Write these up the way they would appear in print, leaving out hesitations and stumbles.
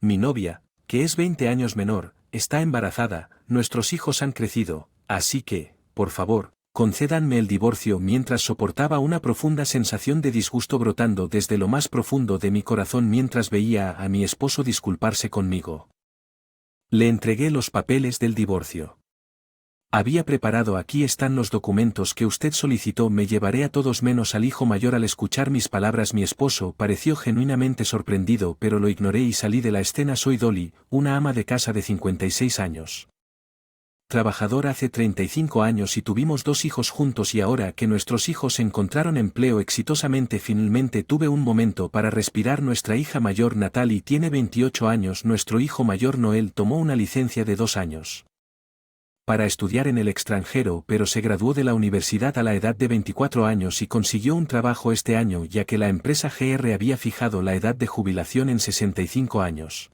Mi novia, que es 20 años menor, está embarazada, nuestros hijos han crecido, así que, por favor, concédanme el divorcio mientras soportaba una profunda sensación de disgusto brotando desde lo más profundo de mi corazón mientras veía a mi esposo disculparse conmigo. Le entregué los papeles del divorcio. Había preparado, aquí están los documentos que usted solicitó, me llevaré a todos menos al hijo mayor. Al escuchar mis palabras mi esposo pareció genuinamente sorprendido, pero lo ignoré y salí de la escena. Soy Dolly, una ama de casa de 56 años. Trabajador hace 35 años y tuvimos 2 hijos juntos, y ahora que nuestros hijos encontraron empleo exitosamente finalmente tuve un momento para respirar. Nuestra hija mayor Natalie tiene 28 años, nuestro hijo mayor Noel tomó una licencia de 2 años para estudiar en el extranjero, pero se graduó de la universidad a la edad de 24 años y consiguió un trabajo este año ya que la empresa GR había fijado la edad de jubilación en 65 años.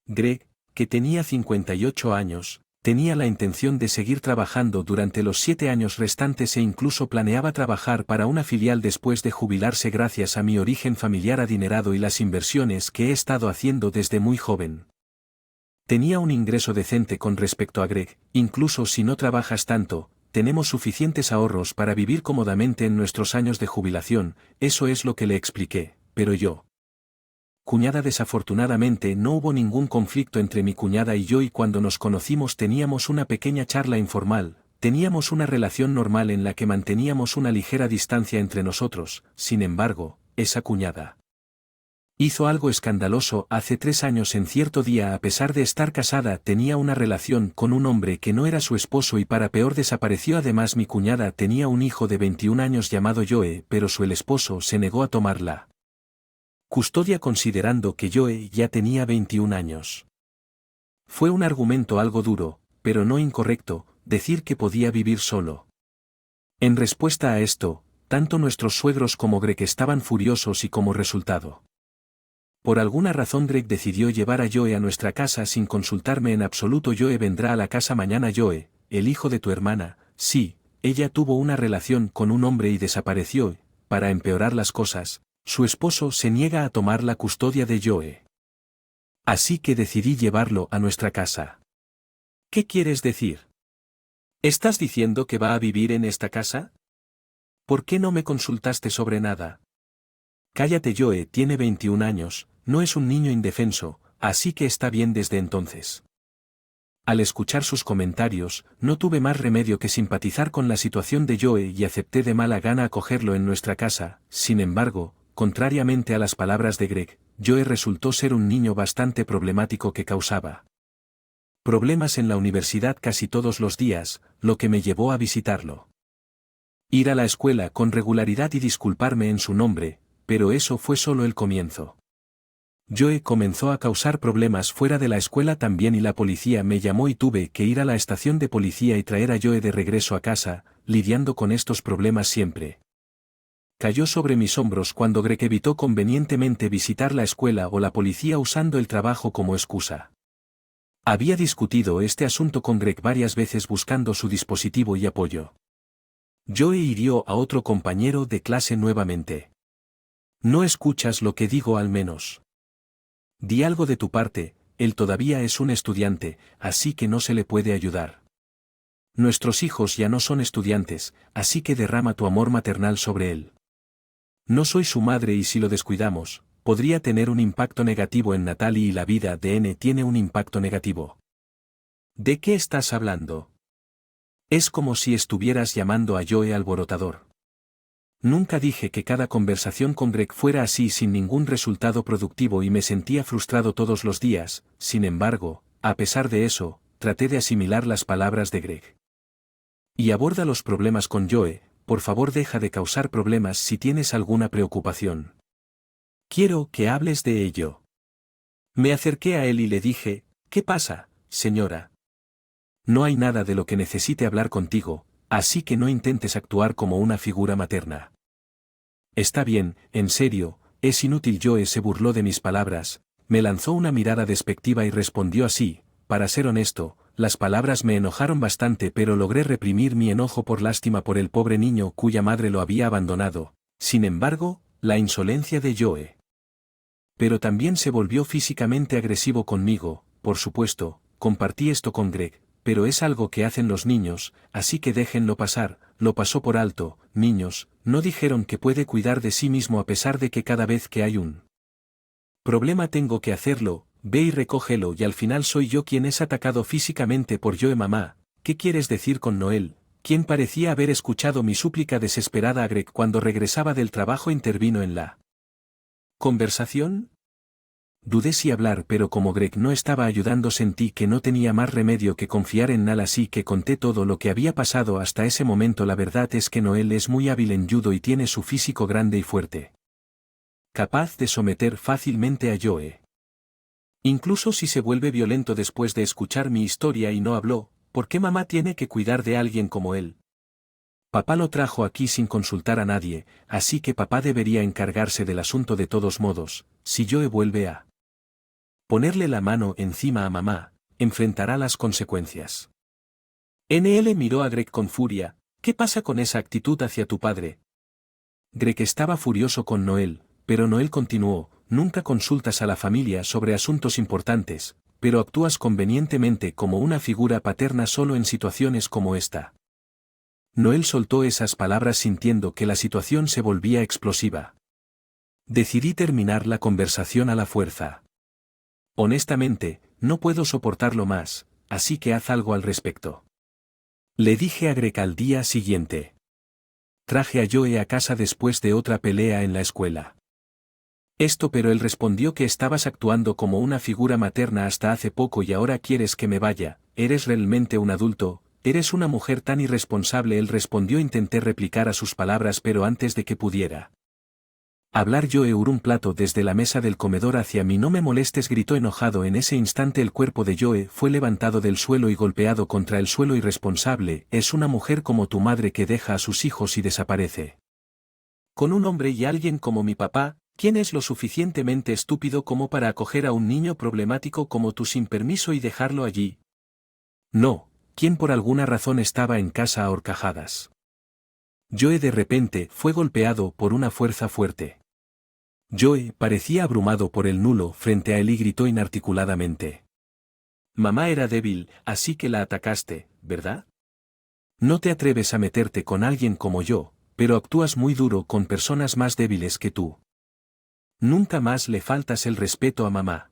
Greg, que tenía 58 años, tenía la intención de seguir trabajando durante los 7 años restantes e incluso planeaba trabajar para una filial después de jubilarse. Gracias a mi origen familiar adinerado y las inversiones que he estado haciendo desde muy joven, tenía un ingreso decente con respecto a Greg. Incluso si no trabajas tanto, tenemos suficientes ahorros para vivir cómodamente en nuestros años de jubilación, eso es lo que le expliqué, pero yo. Cuñada, desafortunadamente no hubo ningún conflicto entre mi cuñada y yo, y cuando nos conocimos teníamos una pequeña charla informal, teníamos una relación normal en la que manteníamos una ligera distancia entre nosotros. Sin embargo, esa cuñada hizo algo escandaloso hace 3 años. En cierto día, a pesar de estar casada, tenía una relación con un hombre que no era su esposo y para peor desapareció. Además, mi cuñada tenía un hijo de 21 años llamado Joe, pero el esposo se negó a tomarla custodia considerando que Joe ya tenía 21 años. Fue un argumento algo duro, pero no incorrecto, decir que podía vivir solo. En respuesta a esto, tanto nuestros suegros como Greg estaban furiosos y como resultado, por alguna razón Greg decidió llevar a Joe a nuestra casa sin consultarme en absoluto. Joe vendrá a la casa mañana. Joe, el hijo de tu hermana, sí, ella tuvo una relación con un hombre y desapareció. Para empeorar las cosas, su esposo se niega a tomar la custodia de Joe. Así que decidí llevarlo a nuestra casa. ¿Qué quieres decir? ¿Estás diciendo que va a vivir en esta casa? ¿Por qué no me consultaste sobre nada? Cállate, Joe tiene 21 años, no es un niño indefenso, así que está bien desde entonces. Al escuchar sus comentarios, no tuve más remedio que simpatizar con la situación de Joe y acepté de mala gana acogerlo en nuestra casa. Sin embargo, contrariamente a las palabras de Greg, Joe resultó ser un niño bastante problemático que causaba problemas en la universidad casi todos los días, lo que me llevó a visitarlo. Ir a la escuela con regularidad y disculparme en su nombre, pero eso fue solo el comienzo. Joe comenzó a causar problemas fuera de la escuela también y la policía me llamó y tuve que ir a la estación de policía y traer a Joe de regreso a casa, lidiando con estos problemas siempre. Cayó sobre mis hombros cuando Greg evitó convenientemente visitar la escuela o la policía usando el trabajo como excusa. Había discutido este asunto con Greg varias veces buscando su dispositivo y apoyo. Joe hirió a otro compañero de clase nuevamente. No escuchas lo que digo al menos. Di algo de tu parte, él todavía es un estudiante, así que no se le puede ayudar. Nuestros hijos ya no son estudiantes, así que derrama tu amor maternal sobre él. No soy su madre y si lo descuidamos, podría tener un impacto negativo en Natalie y la vida de N tiene un impacto negativo. ¿De qué estás hablando? Es como si estuvieras llamando a Joe alborotador. Nunca dije que cada conversación con Greg fuera así sin ningún resultado productivo y me sentía frustrado todos los días. Sin embargo, a pesar de eso, traté de asimilar las palabras de Greg. Y aborda los problemas con Joe, por favor deja de causar problemas si tienes alguna preocupación. Quiero que hables de ello. Me acerqué a él y le dije, ¿qué pasa, señora? No hay nada de lo que necesite hablar contigo, así que no intentes actuar como una figura materna. Está bien, en serio, es inútil. Joe se burló de mis palabras, me lanzó una mirada despectiva y respondió así. Para ser honesto, las palabras me enojaron bastante, pero logré reprimir mi enojo por lástima por el pobre niño cuya madre lo había abandonado. Sin embargo, la insolencia de Joe pero también se volvió físicamente agresivo conmigo. Por supuesto, compartí esto con Greg, pero es algo que hacen los niños, así que déjenlo pasar. Lo pasó por alto. Niños, no dijeron que puede cuidar de sí mismo a pesar de que cada vez que hay un problema tengo que hacerlo. Ve y recógelo y al final soy yo quien es atacado físicamente por Joe. Mamá, ¿qué quieres decir con Noel? Quien parecía haber escuchado mi súplica desesperada a Greg cuando regresaba del trabajo intervino en la conversación. Dudé si hablar, pero como Greg no estaba ayudando sentí que no tenía más remedio que confiar en Nal, así que conté todo lo que había pasado hasta ese momento. La verdad es que Noel es muy hábil en judo y tiene su físico grande y fuerte, capaz de someter fácilmente a Joe. Incluso si se vuelve violento después de escuchar mi historia y no habló, ¿por qué mamá tiene que cuidar de alguien como él? Papá lo trajo aquí sin consultar a nadie, así que papá debería encargarse del asunto de todos modos. Si Joe vuelve a ponerle la mano encima a mamá, enfrentará las consecuencias. NL miró a Greg con furia. ¿Qué pasa con esa actitud hacia tu padre? Greg estaba furioso con Noel, pero Noel continuó. Nunca consultas a la familia sobre asuntos importantes, pero actúas convenientemente como una figura paterna solo en situaciones como esta. Noel soltó esas palabras sintiendo que la situación se volvía explosiva. Decidí terminar la conversación a la fuerza. Honestamente, no puedo soportarlo más, así que haz algo al respecto. Le dije a Greg al día siguiente. Traje a Joe a casa después de otra pelea en la escuela. Pero él respondió que estabas actuando como una figura materna hasta hace poco y ahora quieres que me vaya. ¿Eres realmente un adulto? ¿Eres una mujer tan irresponsable? Él respondió. Intenté replicar a sus palabras, pero antes de que pudiera hablar Joe hurló un plato desde la mesa del comedor hacia mí. No me molestes, gritó enojado. En ese instante el cuerpo de Joe fue levantado del suelo y golpeado contra el suelo. Irresponsable, es una mujer como tu madre que deja a sus hijos y desaparece con un hombre, y alguien como mi papá. ¿Quién es lo suficientemente estúpido como para acoger a un niño problemático como tú sin permiso y dejarlo allí? No, ¿quién por alguna razón estaba en casa a horcajadas? Joe de repente fue golpeado por una fuerza fuerte. Joe parecía abrumado por el nulo frente a él y gritó inarticuladamente. Mamá era débil, así que la atacaste, ¿verdad? No te atreves a meterte con alguien como yo, pero actúas muy duro con personas más débiles que tú. Nunca más le faltas el respeto a mamá.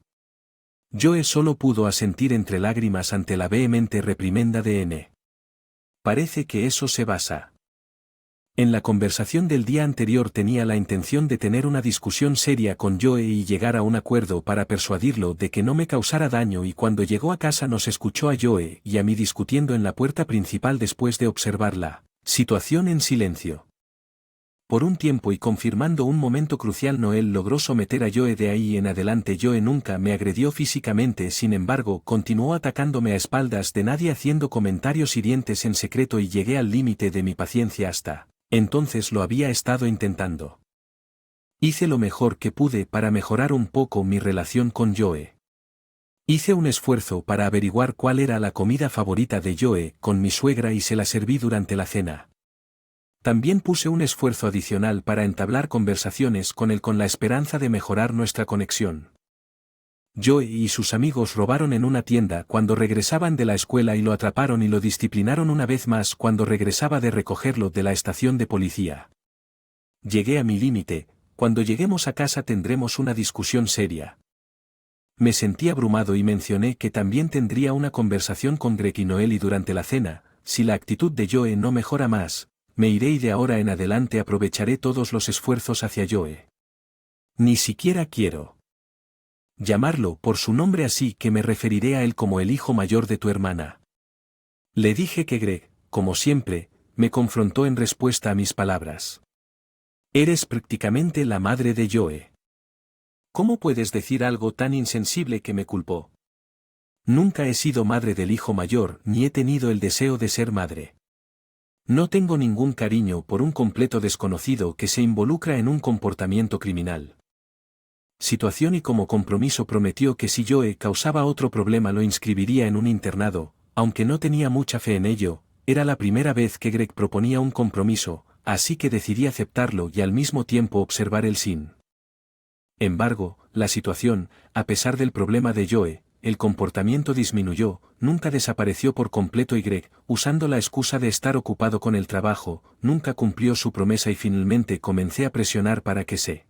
Joe solo pudo asentir entre lágrimas ante la vehemente reprimenda de N. Parece que eso se basa. En la conversación del día anterior tenía la intención de tener una discusión seria con Joe y llegar a un acuerdo para persuadirlo de que no me causara daño, y cuando llegó a casa nos escuchó a Joe y a mí discutiendo en la puerta principal después de observar la situación en silencio. Por un tiempo y confirmando un momento crucial, Noel logró someter a Joe. De ahí en adelante Joe nunca me agredió físicamente, sin embargo continuó atacándome a espaldas de nadie, haciendo comentarios hirientes en secreto, y llegué al límite de mi paciencia. Hasta entonces lo había estado intentando. Hice lo mejor que pude para mejorar un poco mi relación con Joe. Hice un esfuerzo para averiguar cuál era la comida favorita de Joe con mi suegra y se la serví durante la cena. También puse un esfuerzo adicional para entablar conversaciones con él con la esperanza de mejorar nuestra conexión. Joe y sus amigos robaron en una tienda cuando regresaban de la escuela y lo atraparon y lo disciplinaron una vez más cuando regresaba de recogerlo de la estación de policía. Llegué a mi límite. Cuando lleguemos a casa tendremos una discusión seria. Me sentí abrumado y mencioné que también tendría una conversación con Greg y Noel, y durante la cena, si la actitud de Joe no mejora más, me iré y de ahora en adelante aprovecharé todos los esfuerzos hacia Joe. Ni siquiera quiero llamarlo por su nombre, así que me referiré a él como el hijo mayor de tu hermana. Le dije que Greg, como siempre, me confrontó en respuesta a mis palabras. Eres prácticamente la madre de Joe. ¿Cómo puedes decir algo tan insensible que me culpó? Nunca he sido madre del hijo mayor ni he tenido el deseo de ser madre. No tengo ningún cariño por un completo desconocido que se involucra en un comportamiento criminal. Situación. Y como compromiso prometió que si Joe causaba otro problema lo inscribiría en un internado, aunque no tenía mucha fe en ello. Era la primera vez que Greg proponía un compromiso, así que decidí aceptarlo y al mismo tiempo observar el sin embargo, la situación, a pesar del problema de Joe, el comportamiento disminuyó, nunca desapareció por completo y Greg, usando la excusa de estar ocupado con el trabajo, nunca cumplió su promesa y finalmente comencé a presionar para que se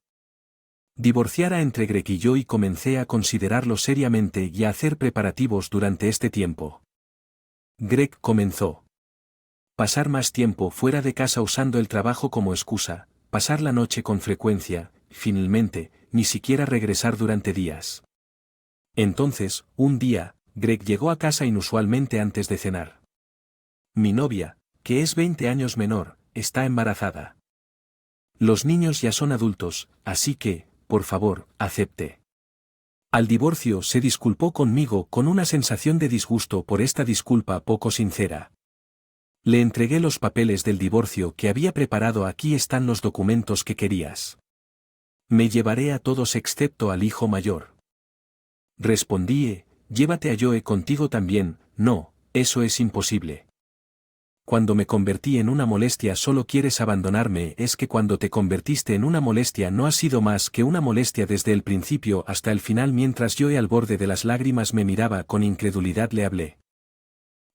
divorciara entre Greg y yo y comencé a considerarlo seriamente y a hacer preparativos durante este tiempo. Greg comenzó pasar más tiempo fuera de casa usando el trabajo como excusa, pasar la noche con frecuencia, finalmente, ni siquiera regresar durante días. Entonces, un día, Greg llegó a casa inusualmente antes de cenar. Mi novia, que es 20 años menor, está embarazada. Los niños ya son adultos, así que, por favor, acepte. Al divorcio se disculpó conmigo con una sensación de disgusto por esta disculpa poco sincera. Le entregué los papeles del divorcio que había preparado. Aquí están los documentos que querías. Me llevaré a todos excepto al hijo mayor. Respondí, llévate a Joe contigo también. No, eso es imposible. Cuando me convertí en una molestia solo quieres abandonarme. Es que cuando te convertiste en una molestia no ha sido más que una molestia desde el principio hasta el final. Mientras Joe al borde de las lágrimas me miraba con incredulidad le hablé.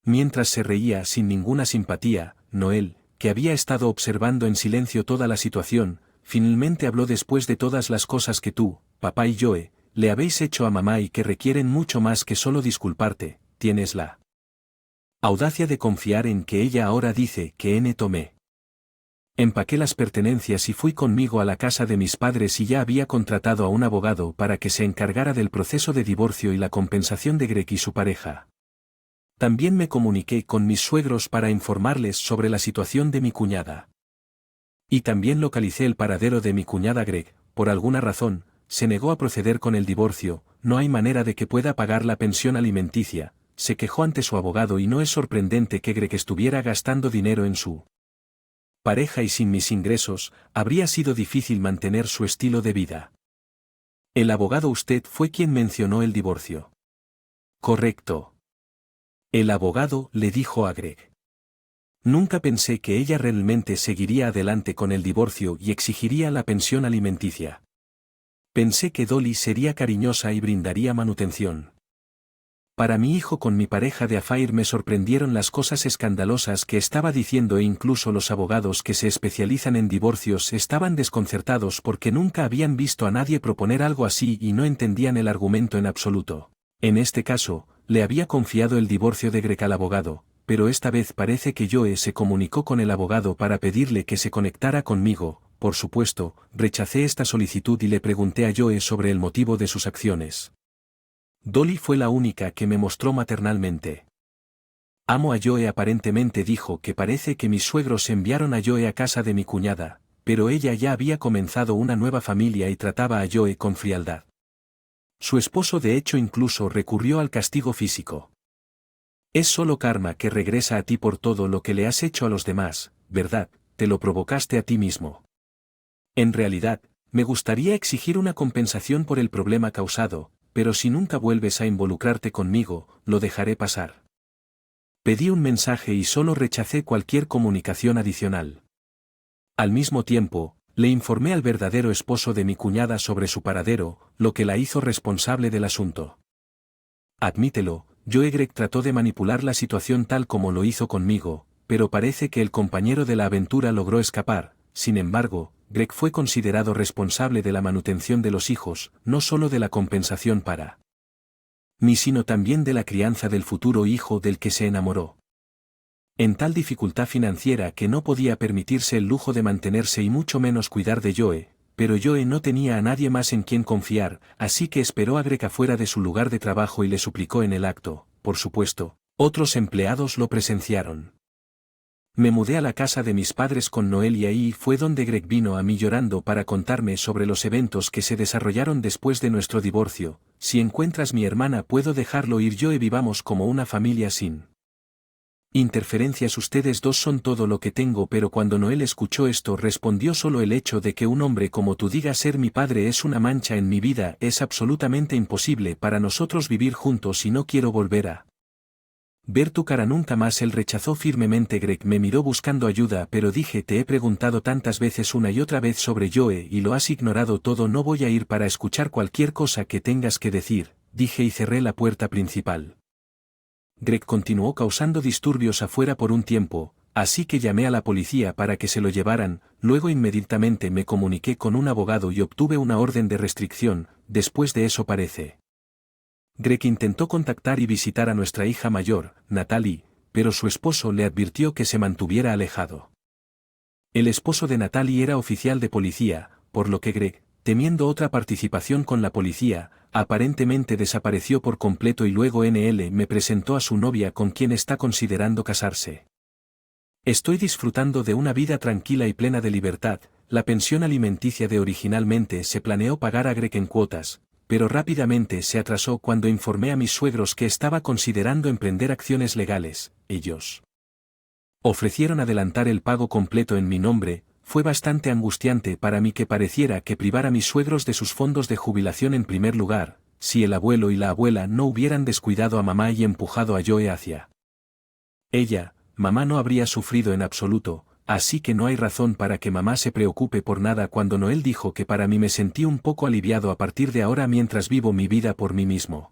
Mientras se reía sin ninguna simpatía, Noel, que había estado observando en silencio toda la situación, finalmente habló. Después de todas las cosas que tú, papá y Joe, le habéis hecho a mamá y que requieren mucho más que solo disculparte, tienes la audacia de confiar en que ella ahora dice que tomé. Empaqué las pertenencias y fui conmigo a la casa de mis padres y ya había contratado a un abogado para que se encargara del proceso de divorcio y la compensación de Greg y su pareja. También me comuniqué con mis suegros para informarles sobre la situación de mi cuñada. Y también localicé el paradero de mi cuñada Greg. Por alguna razón, se negó a proceder con el divorcio. No hay manera de que pueda pagar la pensión alimenticia, se quejó ante su abogado y no es sorprendente que Greg estuviera gastando dinero en su pareja y sin mis ingresos, habría sido difícil mantener su estilo de vida. El abogado usted fue quien mencionó el divorcio. Correcto. El abogado le dijo a Greg. Nunca pensé que ella realmente seguiría adelante con el divorcio y exigiría la pensión alimenticia. Pensé que Dolly sería cariñosa y brindaría manutención. Para mi hijo con mi pareja de affair me sorprendieron las cosas escandalosas que estaba diciendo e incluso los abogados que se especializan en divorcios estaban desconcertados porque nunca habían visto a nadie proponer algo así y no entendían el argumento en absoluto. En este caso, le había confiado el divorcio de Greg al abogado, pero esta vez parece que Joe se comunicó con el abogado para pedirle que se conectara conmigo. Por supuesto, rechacé esta solicitud y le pregunté a Joe sobre el motivo de sus acciones. Dolly fue la única que me mostró maternalmente. Amo a Joe. Aparentemente dijo que parece que mis suegros enviaron a Joe a casa de mi cuñada, pero ella ya había comenzado una nueva familia y trataba a Joe con frialdad. Su esposo de hecho incluso recurrió al castigo físico. Es solo karma que regresa a ti por todo lo que le has hecho a los demás, ¿verdad? Te lo provocaste a ti mismo. En realidad, me gustaría exigir una compensación por el problema causado, pero si nunca vuelves a involucrarte conmigo, lo dejaré pasar. Pedí un mensaje y solo rechacé cualquier comunicación adicional. Al mismo tiempo, le informé al verdadero esposo de mi cuñada sobre su paradero, lo que la hizo responsable del asunto. Admítelo, Joe. Greg trató de manipular la situación tal como lo hizo conmigo, pero parece que el compañero de la aventura logró escapar. Sin embargo, Greg fue considerado responsable de la manutención de los hijos, no solo de la compensación para mí sino también de la crianza del futuro hijo del que se enamoró. En tal dificultad financiera que no podía permitirse el lujo de mantenerse y mucho menos cuidar de Joe, pero Joe no tenía a nadie más en quien confiar, así que esperó a Greg afuera de su lugar de trabajo y le suplicó en el acto. Por supuesto, otros empleados lo presenciaron. Me mudé a la casa de mis padres con Noel y ahí fue donde Greg vino a mí llorando para contarme sobre los eventos que se desarrollaron después de nuestro divorcio. Si encuentras mi hermana puedo dejarlo ir. Joe, vivamos como una familia sin interferencias. Ustedes dos son todo lo que tengo. Pero cuando Noel escuchó esto respondió: solo el hecho de que un hombre como tú diga ser mi padre es una mancha en mi vida. Es absolutamente imposible para nosotros vivir juntos y no quiero volver a Ver tu cara nunca más. Él rechazó firmemente. Greg me miró buscando ayuda, pero dije, te he preguntado tantas veces una y otra vez sobre Joe y lo has ignorado todo. No voy a ir para escuchar cualquier cosa que tengas que decir, dije y cerré la puerta principal. Greg continuó causando disturbios afuera por un tiempo, así que llamé a la policía para que se lo llevaran. Luego inmediatamente me comuniqué con un abogado y obtuve una orden de restricción. Después de eso parece. Greg intentó contactar y visitar a nuestra hija mayor, Natalie, pero su esposo le advirtió que se mantuviera alejado. El esposo de Natalie era oficial de policía, por lo que Greg, temiendo otra participación con la policía, aparentemente desapareció por completo y luego NL me presentó a su novia con quien está considerando casarse. Estoy disfrutando de una vida tranquila y plena de libertad. La pensión alimenticia de originalmente se planeó pagar a Greg en cuotas, pero rápidamente se atrasó cuando informé a mis suegros que estaba considerando emprender acciones legales. Ellos ofrecieron adelantar el pago completo en mi nombre. Fue bastante angustiante para mí que pareciera que privar a mis suegros de sus fondos de jubilación en primer lugar, si el abuelo y la abuela no hubieran descuidado a mamá y empujado a Joe hacia ella. Mamá no habría sufrido en absoluto, así que no hay razón para que mamá se preocupe por nada. Cuando Noel dijo que para mí me sentí un poco aliviado a partir de ahora mientras vivo mi vida por mí mismo.